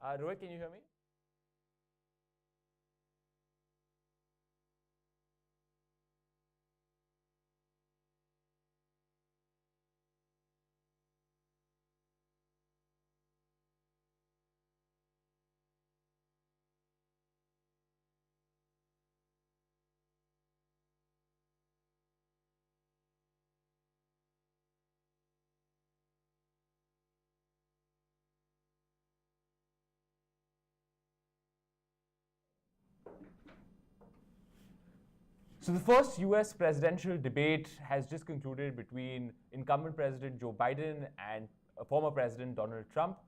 Rohit, can you hear me? So the first US presidential debate has just concluded between incumbent President Joe Biden and former President Donald Trump.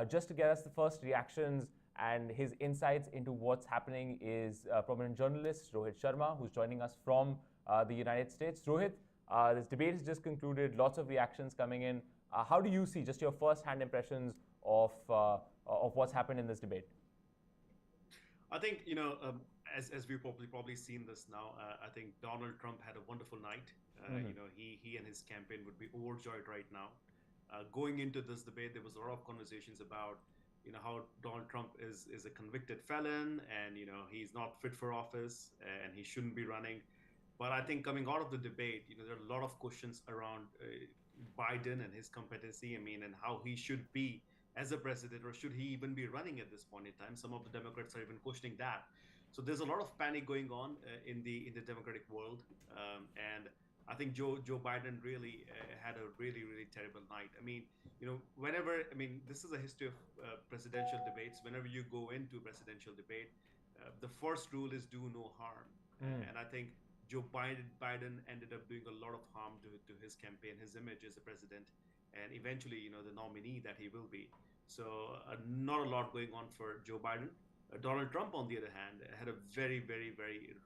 Just to get us the first reactions and his insights into what's happening is prominent journalist Rohit Sharma, who's joining us from the United States. Rohit, this debate has just concluded, lots of reactions coming in. How do you see just your first-hand impressions of what's happened in this debate? I think as we've probably seen this now. I think Donald Trump had a wonderful night. Mm-hmm. He and his campaign would be overjoyed right now. Going into this debate, there was a lot of conversations about how Donald Trump is a convicted felon, and he's not fit for office and he shouldn't be running. But I think coming out of the debate, there are a lot of questions around Biden and his competency. I mean, and how he should be as a president, or should he even be running at this point in time? Some of the Democrats are even questioning that. So there's a lot of panic going on in the Democratic world, and I think Joe Biden really had a really terrible night. I mean, whenever this is a history of presidential debates. Whenever you go into a presidential debate, the first rule is do no harm, Mm. and I think Joe Biden ended up doing a lot of harm to his campaign, his image as a president, and eventually, the nominee that he will be. So not a lot going on for Joe Biden. Donald Trump, on the other hand, had a very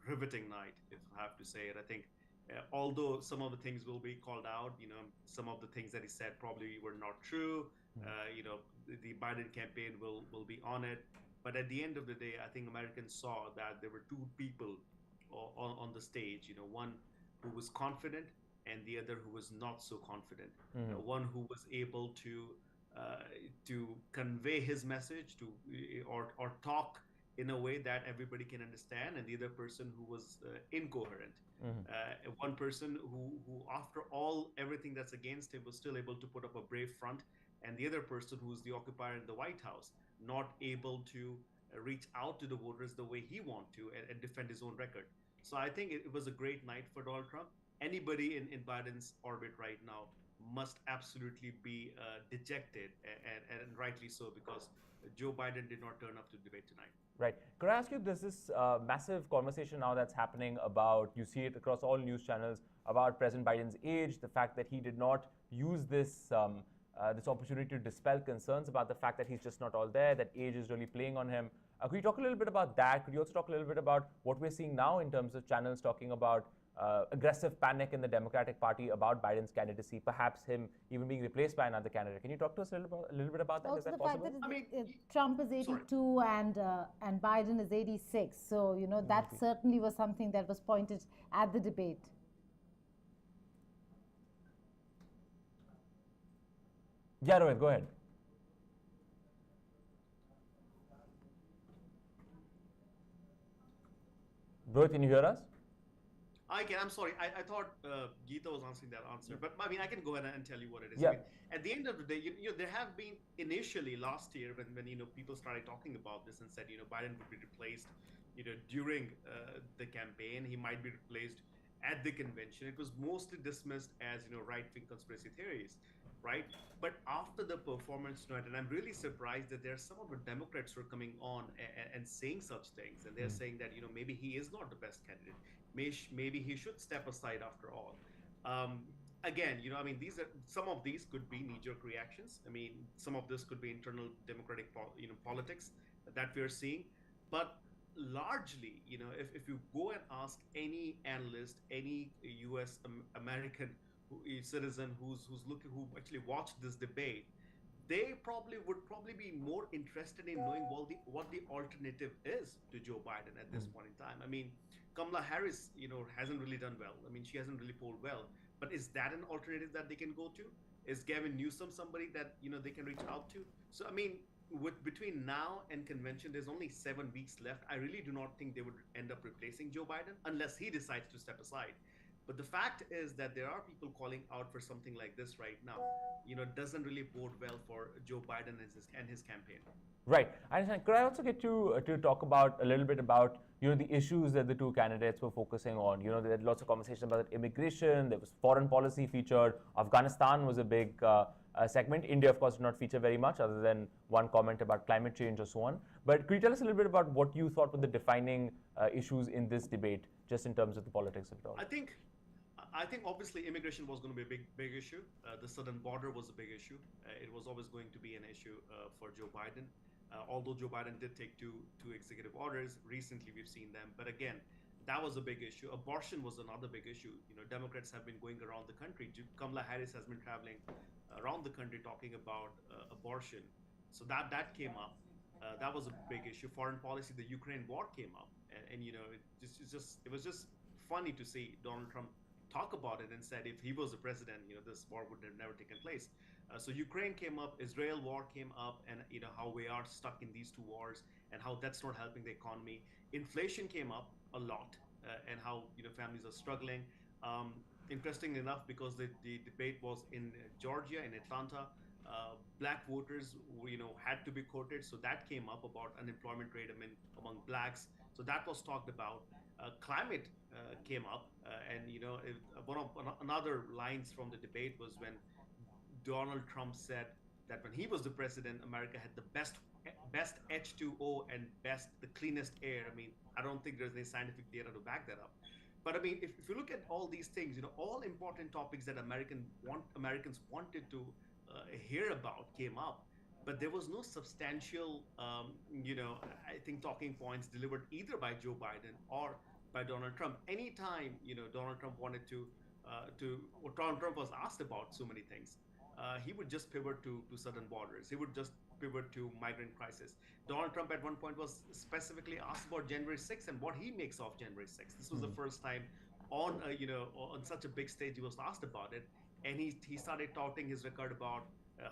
riveting night, if I have to say it. I think, although some of the things will be called out, some of the things that he said probably were not true. Mm. The Biden campaign will be on it. But at the end of the day, I think Americans saw that there were two people on the stage. One who was confident and the other who was not so confident. Mm. One who was able uh, to convey his message or talk in a way that everybody can understand, and the other person who was incoherent. Mm. One person who, after all everything that's against him, was still able to put up a brave front, and the other person who's the occupier in the White House, not able to reach out to the voters the way he want to, and defend his own record. So I think it was a great night for Donald Trump. Anybody in Biden's orbit right now must absolutely be dejected, and rightly so, because Joe Biden did not turn up to debate tonight. Right. Could I ask you, there's this massive conversation now that's happening about, you see it across all news channels, about President Biden's age, the fact that he did not use this opportunity to dispel concerns about the fact that he's just not all there, that age is really playing on him. Could you talk a little bit about that? Could you also talk a little bit about what we're seeing now in terms of channels talking about aggressive panic in the Democratic Party about Biden's candidacy, perhaps him even being replaced by another candidate? Can you talk to us a little bit about that? Is Also, that the fact that possible? I mean, Trump is sorry. 82 and Biden is 86. So, that Exactly. certainly was something that was pointed at the debate. Yeah, Rohit, go ahead. Rohit, can you hear us? I can. I'm sorry. I thought Geeta was answering that answer, but I mean, I can go ahead and tell you what it is. I Yeah. mean, at the end of the day, there have been initially last year when people started talking about this and said Biden would be replaced, during the campaign. He might be replaced at the convention. It was mostly dismissed as right wing conspiracy theories, right? But after the performance tonight, and I'm really surprised that there are some of the Democrats who are coming on and saying such things, and they're Mm. saying that maybe he is not the best candidate. Maybe he should step aside after all. Again, I mean, these are some of these could be knee-jerk reactions. I mean, some of this could be internal Democratic, politics that we're seeing, but largely, if you go and ask any analyst, any U.S. American citizen who's looking, who actually watched this debate, they would probably be more interested in knowing what the alternative is to Joe Biden at this Mm. point in time. I mean, Kamala Harris, hasn't really done well. I mean, she hasn't really polled well. But is that an alternative that they can go to? Is Gavin Newsom somebody that they can reach out to? So I mean, with between now and convention, there's only 7 weeks left. I really do not think they would end up replacing Joe Biden unless he decides to step aside. But the fact is that there are people calling out for something like this right now. Doesn't really bode well for Joe Biden and his campaign. Right. I understand. Could I also get you to talk about a little bit about the issues that the two candidates were focusing on? There had lots of conversation about immigration. There was foreign policy featured. Afghanistan was a big segment. India, of course, did not feature very much, other than one comment about climate change or so on. But could you tell us a little bit about what you thought were the defining issues in this debate, just in terms of the politics of it all? I think obviously immigration was going to be a big issue. The southern border was a big issue. It was always going to be an issue for Joe Biden. Although Joe Biden did take two executive orders recently, we've seen them. But again, that was a big issue. Abortion was another big issue. Democrats have been going around the country. Kamala Harris has been traveling around the country talking about abortion. So that came up. That was a big issue. Foreign policy, the Ukraine war came up, and it was just funny to see Donald Trump talk about it and said if he was the president, this war would have never taken place. So Ukraine came up, Israel war came up, and how we are stuck in these two wars and how that's not helping the economy. Inflation came up a lot, and how families are struggling. Interestingly enough, because the debate was in Georgia, in Atlanta, black voters had to be quoted, so that came up about unemployment rate among blacks. So that was talked about. Climate came up, and one of another lines from the debate was when Donald Trump said that when he was the president, America had the best H2O and the cleanest air. I mean, I don't think there's any scientific data to back that up. But I mean, if you look at all these things, all important topics that Americans wanted to hear about came up, but there was no substantial, I think, talking points delivered either by Joe Biden or by Donald Trump. Anytime Donald Trump wanted or Donald Trump was asked about so many things, he would just pivot to southern borders. He would just pivot to migrant crisis. Donald Trump at one point was specifically asked about January 6th and what he makes of January 6th. This was the first time on on such a big stage he was asked about it, and he started touting his record about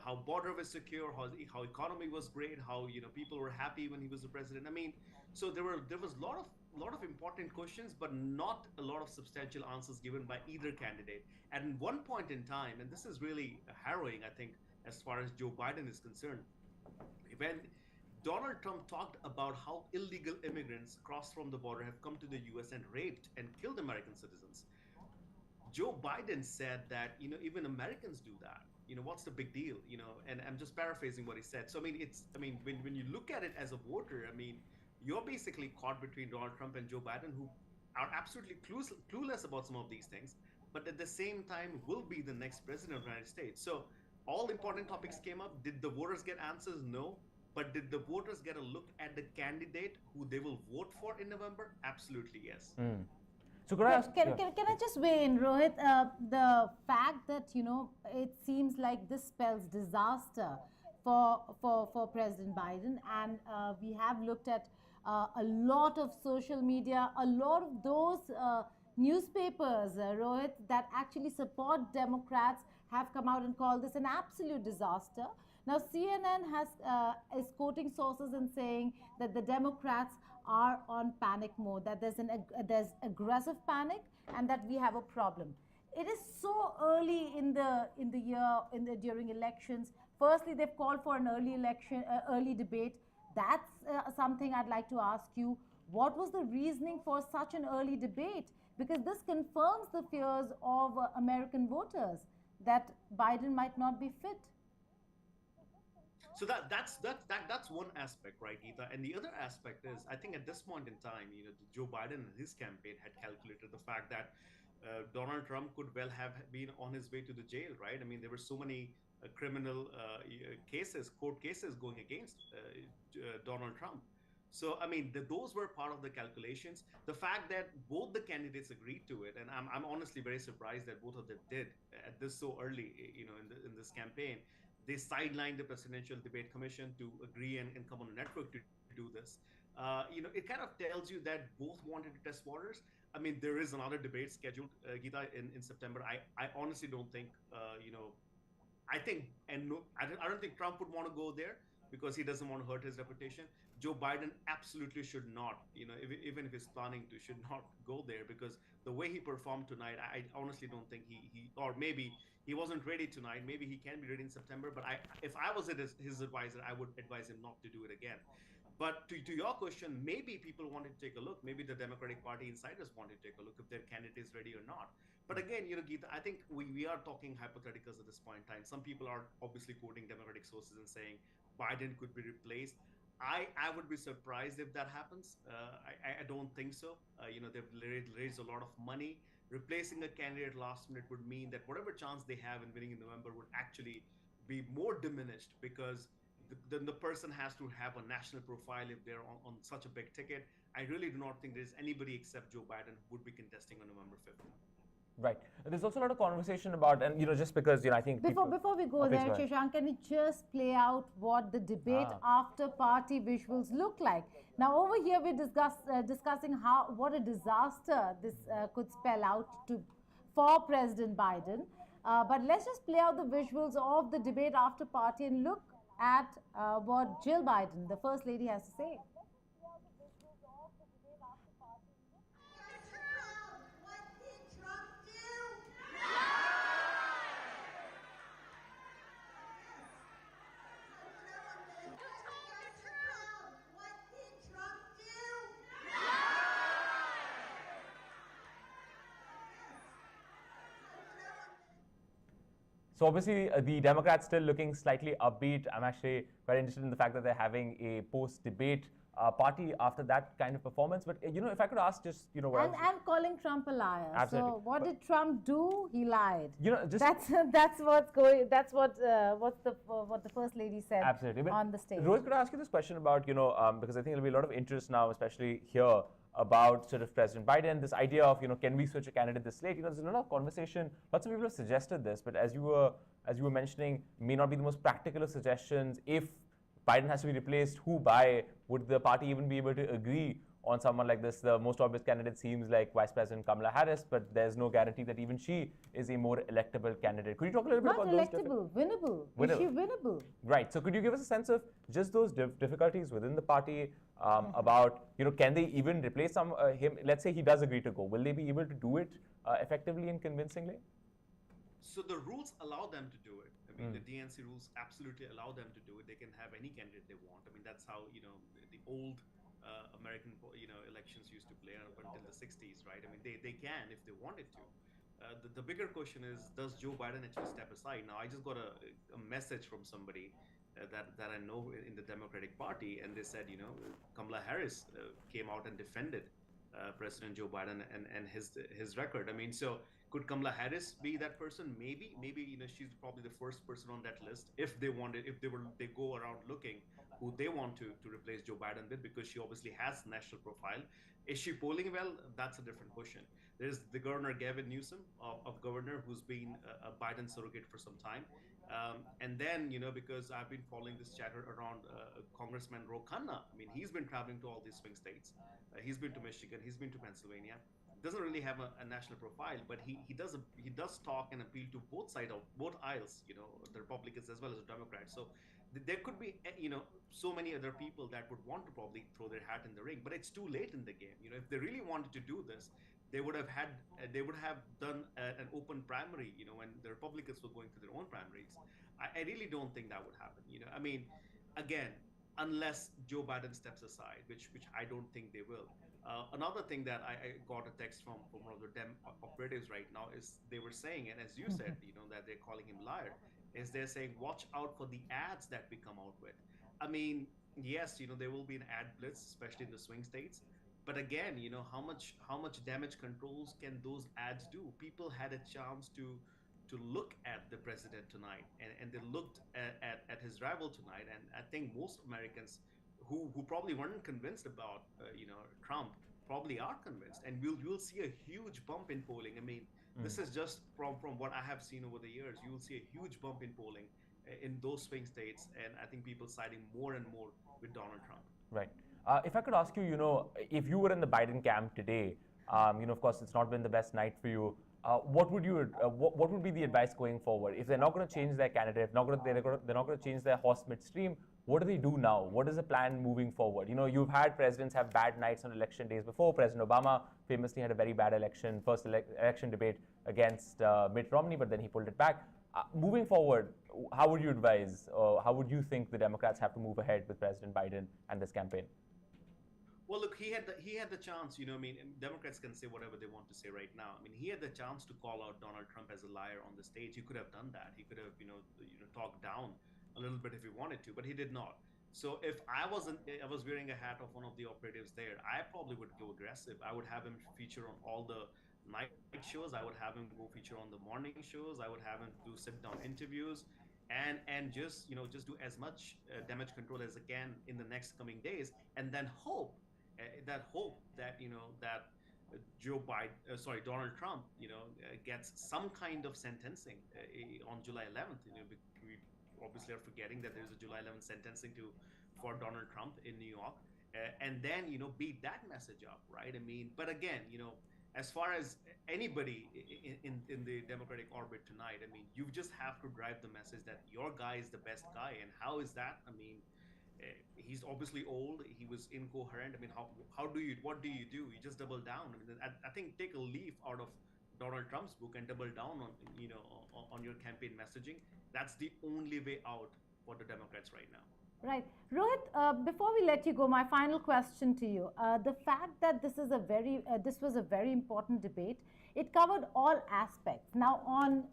how border was secure, how economy was great, how people were happy when he was the president. I mean, so there was a lot of important questions, but not a lot of substantial answers given by either candidate. And at one point in time, and this is really harrowing, I think, as far as Joe Biden is concerned, when Donald Trump talked about how illegal immigrants crossed from the border have come to the US and raped and killed American citizens, Joe Biden said that even Americans do that. What's the big deal? And I'm just paraphrasing what he said. So when you look at it as a voter, I mean, you're basically caught between Donald Trump and Joe Biden, who are absolutely clueless about some of these things, but at the same time will be the next president of the United States. So all important topics came up. Did the voters get answers? No. But did the voters get a look at the candidate who they will vote for in November? Absolutely, yes. So could I ask? Can I just weigh in, Rohit? The fact that it seems like this spells disaster for President Biden, and we have looked at a lot of social media, a lot of those newspapers, Rohit, that actually support Democrats have come out and called this an absolute disaster. Now, CNN is quoting sources and saying that the Democrats are on panic mode, that there's aggressive panic, and that we have a problem. It is so early in the year during elections. Firstly, they've called for an early debate. That's something I'd like to ask you. What was the reasoning for such an early debate? Because this confirms the fears of American voters that Biden might not be fit. So that's one aspect, right, Geeta? And the other aspect is, I think at this point in time, Joe Biden and his campaign had calculated the fact that Donald Trump could well have been on his way to the jail, right? I mean, there were so many criminal court cases going against Donald Trump. So, I mean, those were part of the calculations. The fact that both the candidates agreed to it, and I'm honestly very surprised that both of them did at this so early, in this campaign. They sidelined the Presidential Debate Commission to agree and come on a network to do this. It kind of tells you that both wanted to test waters. I mean, there is another debate scheduled, Geeta, in September. I honestly don't think, I think, and no, I don't think Trump would want to go there, because he doesn't want to hurt his reputation. Joe Biden absolutely should not, even if he's planning to, should not go there, because the way he performed tonight, I honestly don't think or maybe he wasn't ready tonight. Maybe he can be ready in September. But if I was his advisor, I would advise him not to do it again. But to your question, maybe people wanted to take a look. Maybe the Democratic Party insiders wanted to take a look if their candidate is ready or not. But again, Geeta, I think we are talking hypotheticals at this point in time. Some people are obviously quoting Democratic sources and saying Biden could be replaced. I would be surprised if that happens. I don't think so. They've raised a lot of money. Replacing a candidate last minute would mean that whatever chance they have in winning in November would actually be more diminished, because then the person has to have a national profile if they're on such a big ticket. I really do not think there's anybody except Joe Biden who would be contesting on November 5th. Right. There's also a lot of conversation about, and just because I think before we go there, Shashank, can we just play out what the debate after party visuals look like? Now, over here we're discussing what a disaster this could spell out for President Biden. But let's just play out the visuals of the debate after party and look at what Jill Biden, the First Lady, has to say. So obviously, the Democrats still looking slightly upbeat. I'm actually very interested in the fact that they're having a post-debate party after that kind of performance. But if I could ask, just and calling Trump a liar. Absolutely. So what did Trump do? He lied. Just that's what's going. That's what the First Lady said. Absolutely. On the stage. Rohit, could I ask you this question about because I think there'll be a lot of interest now, especially here, about sort of President Biden, this idea of can we switch a candidate this late? There's a lot of conversation. Lots of people have suggested this, but as you were mentioning, may not be the most practical of suggestions. If Biden has to be replaced, who by? Would the party even be able to agree on someone like this? The most obvious candidate seems like Vice President Kamala Harris, but there's no guarantee that even she is a more electable candidate. Could you talk a little bit about those? Not electable, winnable. Is she winnable? Right. So could you give us a sense of just those difficulties within the party about, can they even replace him? Let's say he does agree to go. Will they be able to do it effectively and convincingly? So the rules allow them to do it. I mean, the DNC rules absolutely allow them to do it. They can have any candidate they want. I mean, that's how, the old American, elections used to play up until the 60s, right? I mean, they can if they wanted to. The bigger question is, does Joe Biden actually step aside? Now, I just got a message from somebody that I know in the Democratic Party, and they said, Kamala Harris came out and defended President Joe Biden and his record. I mean, so could Kamala Harris be that person? Maybe she's probably the first person on that list if they go around looking who they want to replace Joe Biden with, because she obviously has national profile. Is she polling well? That's a different question. There's the Governor Gavin Newsom of Governor, who's been a Biden surrogate for some time. And then, because I've been following this chatter around Congressman Ro Khanna. I mean, he's been traveling to all these swing states. He's been to Michigan. He's been to Pennsylvania. Doesn't really have a national profile, but he does talk and appeal to both aisles. The Republicans as well as the Democrats. So there could be so many other people that would want to probably throw their hat in the ring, but it's too late in the game. If they really wanted to do this, they would have done an open primary, when the Republicans were going through their own primaries. I really don't think that would happen. I mean, again, unless Joe Biden steps aside, which I don't think they will. Another thing that I got a text from one of the Dem operatives right now is they were saying, and as you said, that they're calling him liar, is they're saying, watch out for the ads that we come out with. I mean, yes, there will be an ad blitz, especially in the swing states. But again, how much damage controls can those ads do? People had a chance to look at the president tonight, and they looked at his rival tonight. And I think most Americans who probably weren't convinced about Trump probably are convinced, and you'll see a huge bump in polling. I mean, this is just from what I have seen over the years. You will see a huge bump in polling in those swing states, and I think people siding more and more with Donald Trump. Right. If I could ask you, if you were in the Biden camp today, of course, it's not been the best night for you. What would be the advice going forward? If they're not going to change their candidate, they're not going to change their horse midstream, What do they do now? What is the plan moving forward? You've had presidents have bad nights on election days before. President Obama famously had a very bad first election debate against Mitt Romney, but then he pulled it back. Moving forward, how would you advise, or how would you think the Democrats have to move ahead with President Biden and this campaign? Well, look, he had the chance. I mean, Democrats can say whatever they want to say right now. I mean, he had the chance to call out Donald Trump as a liar on the stage. He could have done that. He could have, talked down a little bit if he wanted to, but he did not. So if I was wearing a hat of one of the operatives there, I probably would go aggressive. I would have him feature on all the night shows. I would have him go feature on the morning shows. I would have him do sit down interviews, and just do as much damage control as I can in the next coming days, and then hope that Joe Biden, sorry, Donald Trump, gets some kind of sentencing on July 11th. We obviously are forgetting that there's a July 11th sentencing for Donald Trump in New York, and then beat that message up, right? I mean, but again, as far as anybody in the Democratic orbit tonight, I mean, you just have to drive the message that your guy is the best guy, and how is that? I mean, he's obviously old. He was incoherent. I mean, what do you do? You just double down. I mean, I think take a leaf out of Donald Trump's book and double down on your campaign messaging. That's the only way out for the Democrats right now. Right. Rohit, before we let you go, my final question to you. The fact that this was a very important debate, it covered all aspects. Now,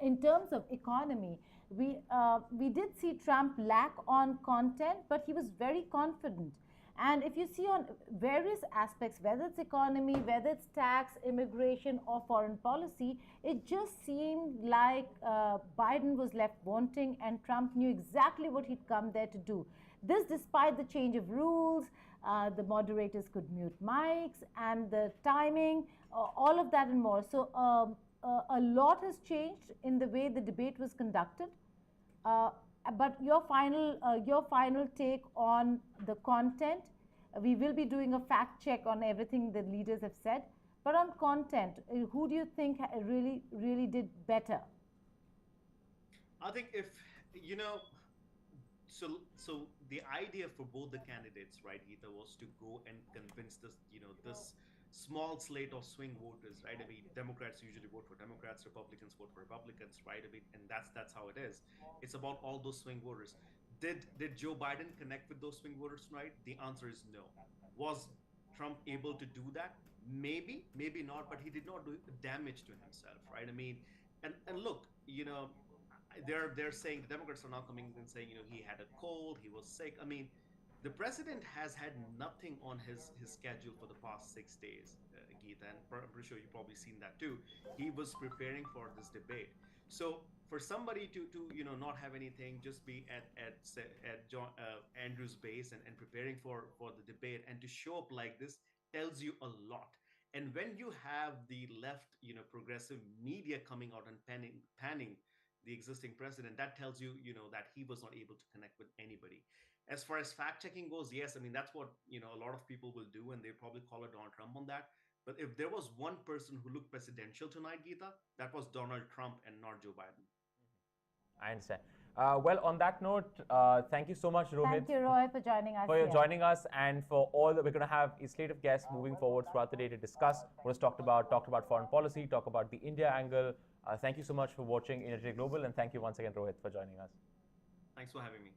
in terms of economy, we did see Trump lack on content, but he was very confident. And if you see on various aspects, whether it's economy, whether it's tax, immigration, or foreign policy, it just seemed like Biden was left wanting and Trump knew exactly what he'd come there to do. This despite the change of rules, the moderators could mute mics, and the timing, all of that and more. So a lot has changed in the way the debate was conducted. But your final take on the content. We will be doing a fact check on everything the leaders have said. But on content, who do you think really did better? I think if so the idea for both the candidates, right, Geeta, was to go and convince this small slate of swing voters, right? I mean, Democrats usually vote for Democrats, Republicans vote for Republicans, right? I mean, and that's how it is. It's about all those swing voters. Did Joe Biden connect with those swing voters tonight? The answer is no. Was Trump able to do that? Maybe not, but he did not do damage to himself, right? I mean, and look, they're saying, the Democrats are now coming and saying, he had a cold, he was sick. I mean, the president has had nothing on his schedule for the past 6 days, Geeta, and I'm pretty sure you've probably seen that too. He was preparing for this debate. So for somebody to not have anything, just be at John Andrew's base and preparing for the debate, and to show up like this tells you a lot. And when you have the left, progressive media coming out and panning the existing president, that tells you, that he was not able to connect with anybody. As far as fact checking goes, yes, I mean, that's what, a lot of people will do, and they probably call it Donald Trump on that. But if there was one person who looked presidential tonight, Geeta, that was Donald Trump and not Joe Biden. I understand. Well, on that note, thank you so much, Rohit. Thank you, Rohit, for joining us. Joining us, and for all that we're going to have a slate of guests moving forward throughout the day to discuss what was talked about foreign policy, talk about the India angle. Thank you so much for watching India Global, and thank you once again, Rohit, for joining us. Thanks for having me.